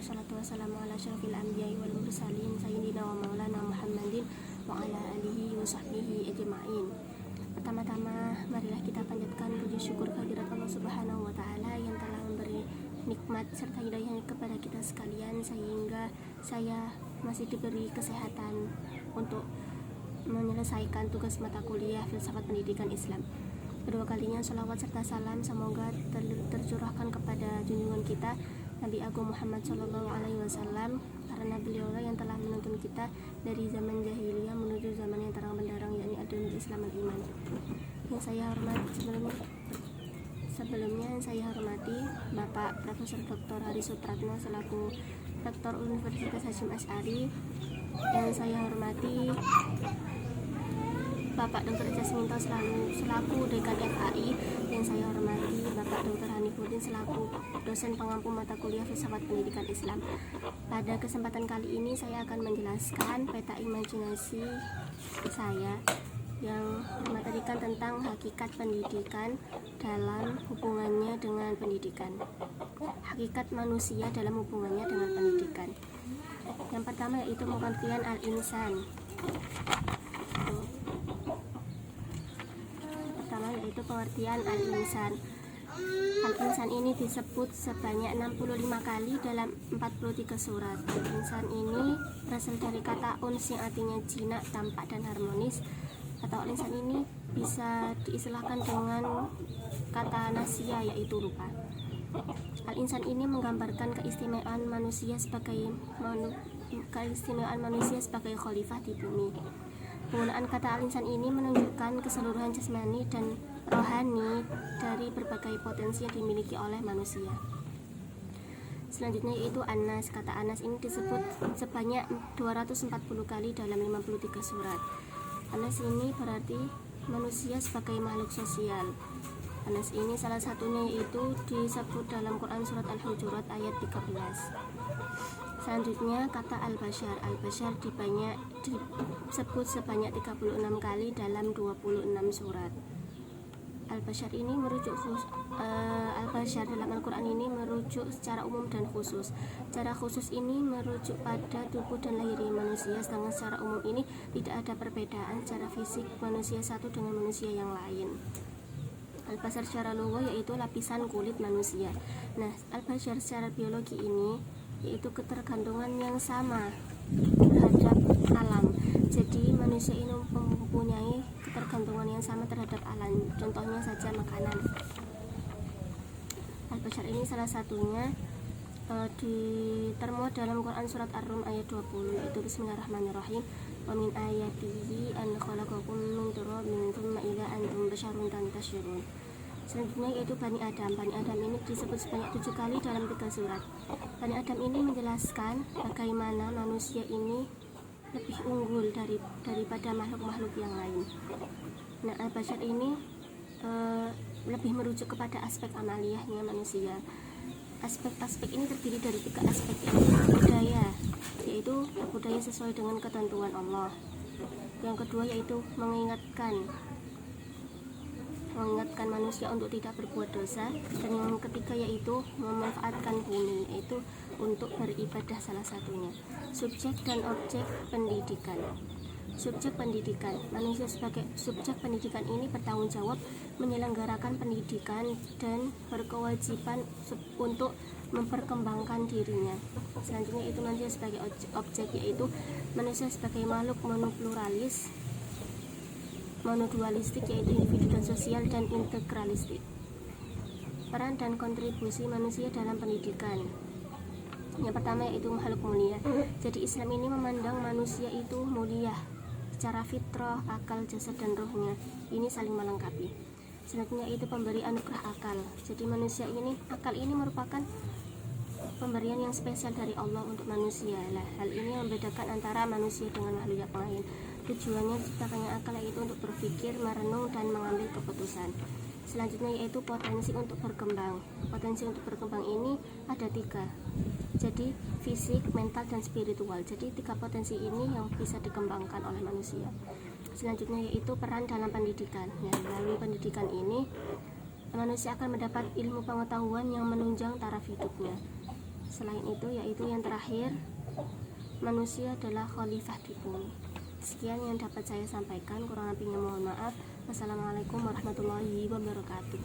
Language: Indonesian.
wassalatu wassalamu ala asyrafil anbiya'i wal mursalin sayyidina wa maulana Muhammadin wa ala alihi wa sahbihi ajma'in. Pertama-tama marilah kita panjatkan puji syukur kehadirat Allah Subhanahu wa taala yang telah memberi nikmat serta hidayah kepada kita sekalian sehingga saya masih diberi kesehatan untuk menyelesaikan tugas mata kuliah filsafat pendidikan Islam. Kedua kalinya sholawat serta salam semoga tercurahkan kepada junjungan kita Nabi Agung Muhammad Shallallahu Alaihi Wasallam, karena beliaulah yang telah menuntun kita dari zaman jahiliyah menuju zaman yang terang benderang, yakni agama Islam dan iman. Yang saya hormati sebelumnya saya hormati Bapak Profesor Dr. Hari Supratno selaku Rektor Universitas Hasyim Asy'ari. Yang saya hormati Bapak Dr. Jasminto selaku Dekan FAI. Yang saya hormati Bapak Dr. Hanifuddin selaku dosen pengampu mata kuliah filsafat pendidikan Islam. Pada kesempatan kali ini saya akan menjelaskan peta imajinasi saya yang mematerikan tentang hakikat pendidikan dalam hubungannya dengan pendidikan. Hakikat manusia dalam hubungannya dengan pendidikan. Yang pertama yaitu pengertian al-insan. Yaitu pengertian al-insan. Al-insan ini disebut sebanyak 65 kali dalam 43 surat. Al-insan ini berasal dari kata uns yang artinya jinak, tampak dan harmonis. Atau al-insan ini bisa diistilahkan dengan kata nasia yaitu rupa. Al-insan ini menggambarkan keistimewaan manusia sebagai khalifah di bumi. Penggunaan kata al-insan ini menunjukkan keseluruhan jasmani dan rohani dari berbagai potensi yang dimiliki oleh manusia. Selanjutnya yaitu anas. Kata anas ini disebut sebanyak 240 kali dalam 53 surat. Anas ini berarti manusia sebagai makhluk sosial. Anas ini salah satunya yaitu disebut dalam Quran surat Al-Hujurat ayat 13. Selanjutnya kata al-bashar. Al-bashar disebut sebanyak 36 kali dalam 26 surat. Al-bashar ini Al-bashar dalam Al-Quran ini merujuk secara umum dan khusus. Secara khusus ini merujuk pada tubuh dan lahiriah manusia, sedangkan secara umum ini tidak ada perbedaan secara fisik manusia satu dengan manusia yang lain. Al-bashar secara lugha yaitu lapisan kulit manusia. Nah, al-bashar secara biologi ini yaitu ketergantungan yang sama terhadap alam. Jadi manusia ini mempunyai ketergantungan yang sama terhadap alam. Contohnya saja makanan. Al-bashar ini salah satunya termuat dalam Quran surat Ar-Rum ayat 20 yaitu Bismillahirrahmanirrahim. Wa min ayatihi an khalaqakum min turabin tsumma idza antum basyarun tantashirun. Selanjutnya yaitu Bani Adam. Bani Adam ini disebut sebanyak 7 kali dalam 3 surat. Bani Adam ini menjelaskan bagaimana manusia ini lebih unggul daripada makhluk-makhluk yang lain. Nah, al-bashar ini lebih merujuk kepada aspek amaliyahnya manusia. Aspek-aspek ini terdiri dari 3 aspek, yaitu budaya, yaitu budaya sesuai dengan ketentuan Allah. Yang kedua yaitu mengingatkan manusia untuk tidak berbuat dosa, dan yang ketiga yaitu memanfaatkan bumi, yaitu untuk beribadah salah satunya. Subjek dan objek pendidikan. Subjek pendidikan. Manusia sebagai subjek pendidikan ini bertanggung jawab menyelenggarakan pendidikan dan berkewajiban untuk memperkembangkan dirinya. Selanjutnya itu manusia sebagai objek, yaitu manusia sebagai makhluk monopluralis, monodualistik, yaitu individu dan sosial, dan integralistik. Peran dan kontribusi manusia dalam pendidikan. Yang pertama yaitu makhluk mulia. Jadi Islam ini memandang manusia itu mulia secara fitrah, akal, jasad, dan rohnya. Ini saling melengkapi. Selanjutnya itu pemberi anugerah akal. Jadi manusia ini, akal ini merupakan pemberian yang spesial dari Allah untuk manusia. Hal ini membedakan antara manusia dengan makhluk yang lain. Tujuannya diciptakannya akal yaitu untuk berpikir, merenung, dan mengambil keputusan. Selanjutnya yaitu potensi untuk berkembang. Potensi untuk berkembang ini ada 3. Jadi fisik, mental, dan spiritual. Jadi 3 potensi ini yang bisa dikembangkan oleh manusia. Selanjutnya yaitu peran dalam pendidikan. Melalui pendidikan ini manusia akan mendapat ilmu pengetahuan yang menunjang taraf hidupnya. Selain itu, yaitu yang terakhir, manusia adalah khalifah di bumi. Sekian yang dapat saya sampaikan, kurang lebihnya mohon maaf. Wassalamualaikum warahmatullahi wabarakatuh.